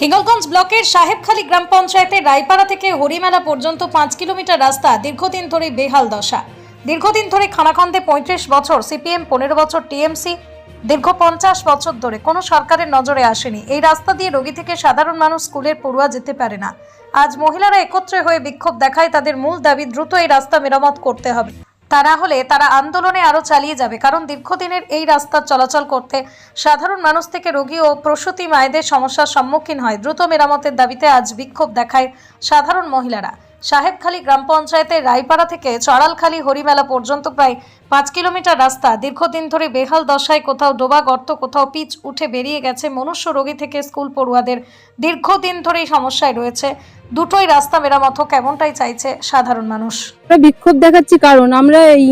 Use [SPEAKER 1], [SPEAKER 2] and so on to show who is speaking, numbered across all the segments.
[SPEAKER 1] হিঙ্গলগঞ্জ ব্লকের সাহেবখালী গ্রাম পঞ্চায়েতের রায়পাড়া থেকে হরিমেলা পর্যন্ত 5 কিলোমিটার রাস্তা দীর্ঘদিন ধরে বেহাল দশা। দীর্ঘদিন ধরে খানাখন্দে 35 বছর সিপিএম, 15 বছর টিএমসি, দীর্ঘ 50 বছর ধরে কোনো সরকারের নজরে আসেনি। এই রাস্তা দিয়ে রোগী থেকে সাধারণ মানুষ স্কুলের পড়ুয়া যেতে পারে না। আজ মহিলারা একত্রে হয়ে বিক্ষোভ দেখায় তাদের মূল দাবি দ্রুত এই রাস্তা মেরামত করতে হবে। তা না হলে তারা আন্দোলনে আরো চালিয়ে যাবে, কারণ দীর্ঘদিনের এই রাস্তা চলাচল করতে সাধারণ মানুষ থেকে রোগী ও প্রসূতি মায়েদের সমস্যার সম্মুখীন হয়। দ্রুত মেরামতের দাবিতে আজ বিক্ষোভ দেখায় সাধারণ মহিলারা। সাহেবখালী গ্রাম পঞ্চায়েতের রায়পাড়া থেকে চড়ালখালী হরিমেলা পর্যন্ত প্রায় 5 কিলোমিটার রাস্তা দীর্ঘদিন ধরে বেহাল দশায়, কোথাও ডোবা গর্ত, কোথাও পিচ উঠে বেরিয়ে গেছে। মনুষ্য রোগী থেকে স্কুল পড়ুয়াদের দীর্ঘদিন ধরেই সমস্যায় রয়েছে। দুটোই রাস্তা মেরামত হোক, এমনটাই চাইছে সাধারণ মানুষ।
[SPEAKER 2] বিক্ষোভ দেখাচ্ছি কারণ আমরা এই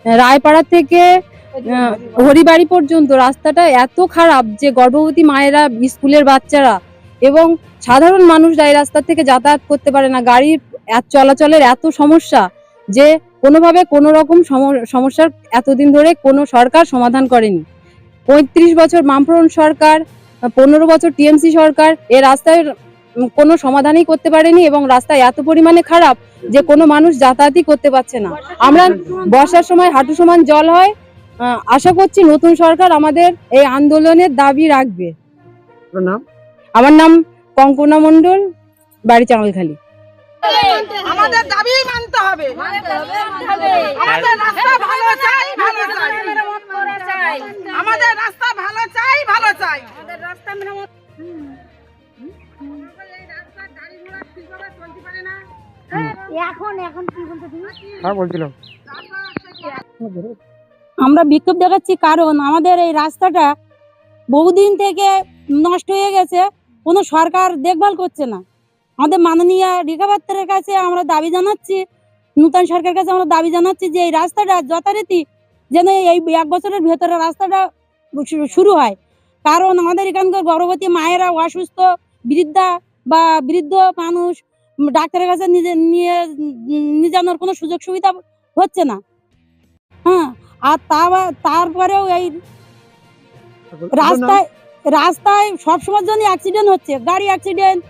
[SPEAKER 2] রায়পাড়া থেকে হরিবাড়ি পর্যন্ত রাস্তাটা এত খারাপ যে গর্ভবতী মায়েরা, স্কুলের বাচ্চারা এবং সাধারণ মানুষরা এই রাস্তা থেকে যাতায়াত করতে পারে না। গাড়ির চলাচলের এত সমস্যা যে কোনোভাবে কোনো রকম সমস্যার এতদিন ধরে কোনো সরকার সমাধান করেনি। 35 বছর বামফ্রন্ট সরকার, 15 বছর টিএমসি সরকার এই রাস্তায় কোনো সমাধানই করতে পারেনি এবং রাস্তা এত পরিমাণে খারাপ যে কোনো মানুষ যাতায়াতই করতে পারছে না। আমরা বর্ষার সময় হাঁটু সমান জল হয়। আশা করছি নতুন সরকার আমাদের এই আন্দোলনের দাবি রাখবে। আমার নাম কঙ্কনা মণ্ডল, বাড়ি চাঙালখালী।
[SPEAKER 3] আমাদের দাবি মানতে হবে। আমাদের রাস্তা ভালো চাই, ভালো চাই। আমাদের রাস্তা ভালো চাই, ভালো চাই। আমাদের রাস্তা মেরামত।
[SPEAKER 2] এখন কি বলতে তুমি? হ্যাঁ বলছিলাম। আমরা বিক্ষোভ দেখাচ্ছি কারণ আমাদের এই রাস্তাটা বহুদিন থেকে নষ্ট হয়ে গেছে, কোনো সরকার দেখভাল করছে না। আমাদের মাননীয় রিকাবাত্তারের কাছে আমরা দাবি জানাচ্ছি, নূতন সরকারের কাছে আমরা দাবি জানাচ্ছি যে এই রাস্তাটা যথারীতি যেন এই 1 বছরের ভেতরে রাস্তাটা শুরু হয়। কারণ আমাদের এখানকার গর্ভবতী মায়েরা, অসুস্থ বৃদ্ধা বা বৃদ্ধ মানুষ ডাক্তারের কাছে নিয়ে যাওয়ার কোনো সুযোগ সুবিধা হচ্ছে না। হ্যাঁ, আর তারপরেও এই রাস্তায় সবসময়ের জন্য অ্যাক্সিডেন্ট হচ্ছে, গাড়ি অ্যাক্সিডেন্ট,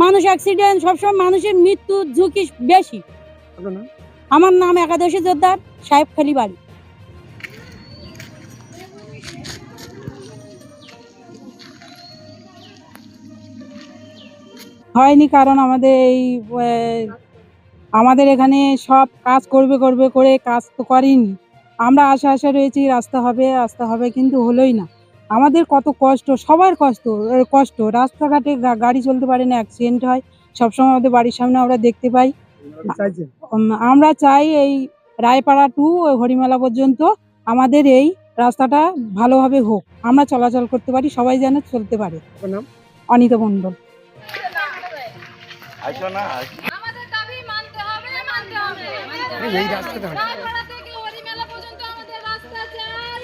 [SPEAKER 2] মানুষ অ্যাক্সিডেন্ট, সবসময় মানুষের মৃত্যুর ঝুঁকি বেশি। আমার নাম একাদশী জোরদার, সাহেবখালী বাড়ি। হয়নি কারণ আমাদের এখানে সব কাজ করবে করে কাজ তো করেনি। আমরা আশা রয়েছি রাস্তা হবে কিন্তু হলোই না। আমাদের কত কষ্ট, সবার কষ্ট। রাস্তাঘাটে গাড়ি চলতে পারে না, অ্যাক্সিডেন্ট হয় সবসময় আমাদের বাড়ির সামনে আমরা দেখতে পাই। আমরা চাই এই রায়পাড়া টু হরিমেলা পর্যন্ত আমাদের এই রাস্তাটা ভালোভাবে হোক, আমরা চলাচল করতে পারি, সবাই যেন চলতে পারে। অনিতা মণ্ডল।
[SPEAKER 3] আমাদের দাবি মানতে হবে।
[SPEAKER 4] এই রাস্তাটা
[SPEAKER 3] রায়পাড়া থেকে হরিমেলা পর্যন্ত আমাদের রাস্তা চাই।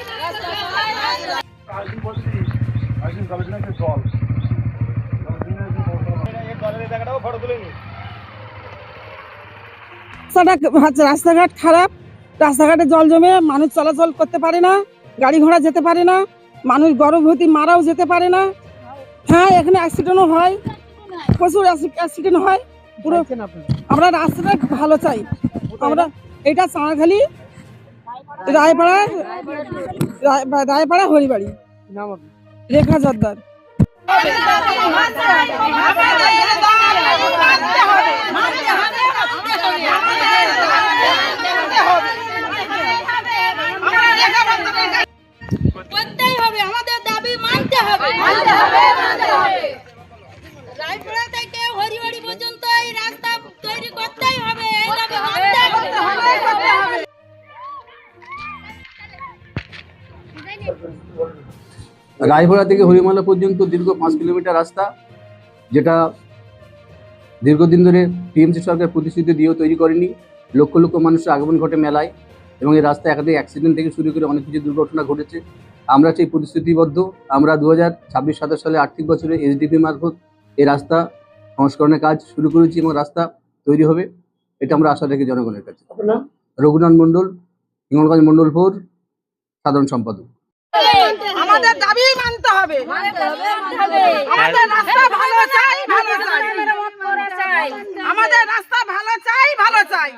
[SPEAKER 2] রাস্তাঘাট খারাপ, রাস্তাঘাটে জল জমে মানুষ চলাচল করতে পারে না, গাড়ি ঘোড়া যেতে পারে না, মানুষ গর্ভবতী মারাও যেতে পারে না। হ্যাঁ, এখানে অ্যাক্সিডেন্টও হয়, প্রচুর অ্যাক্সিডেন্ট হয়। পুরো আমরা রাস্তাটা ভালো চাই। আমরা এটা চাঙালখালী রায়পাড়া হরিবাড়ি। রেখা জোরদার।
[SPEAKER 3] করতেই হবে, আমাদের দাবি মানতে হবে। রায়পাড়া থেকে হরিবাড়ি পর্যন্ত এই রাস্তা তৈরি করতেই হবে, এই দাবি মানতে হবে।
[SPEAKER 5] রায়পাড়া থেকে হরিমেলা পর্যন্ত দীর্ঘ 5 কিলোমিটার রাস্তা, যেটা দীর্ঘদিন ধরে টিএমসি সরকার প্রতিশ্রুতি দিয়েও তৈরি করেনি। লক্ষ লক্ষ মানুষের আগমন ঘটে মেলায় এবং এই রাস্তায় একাধিক অ্যাক্সিডেন্ট থেকে শুরু করে অনেক কিছু দুর্ঘটনা ঘটেছে। আমরা সেই প্রতিশ্রুতিবদ্ধ। আমরা 2026-27 সালে আর্থিক বছরে এসডিপি মারফত এই রাস্তা সংস্করণের কাজ শুরু করেছি এবং রাস্তা তৈরি হবে, এটা আমরা আশা রাখি জনগণের কাছে। রঘুনাথ মণ্ডল, হিঙ্গলগঞ্জ মণ্ডল 4 সাধারণ সম্পাদক।
[SPEAKER 3] আমাদের দাবি মানতে হবে আমাদের রাস্তা ভালো চাই ভালো চাই আমাদের রাস্তা ভালো চাই ভালো চাই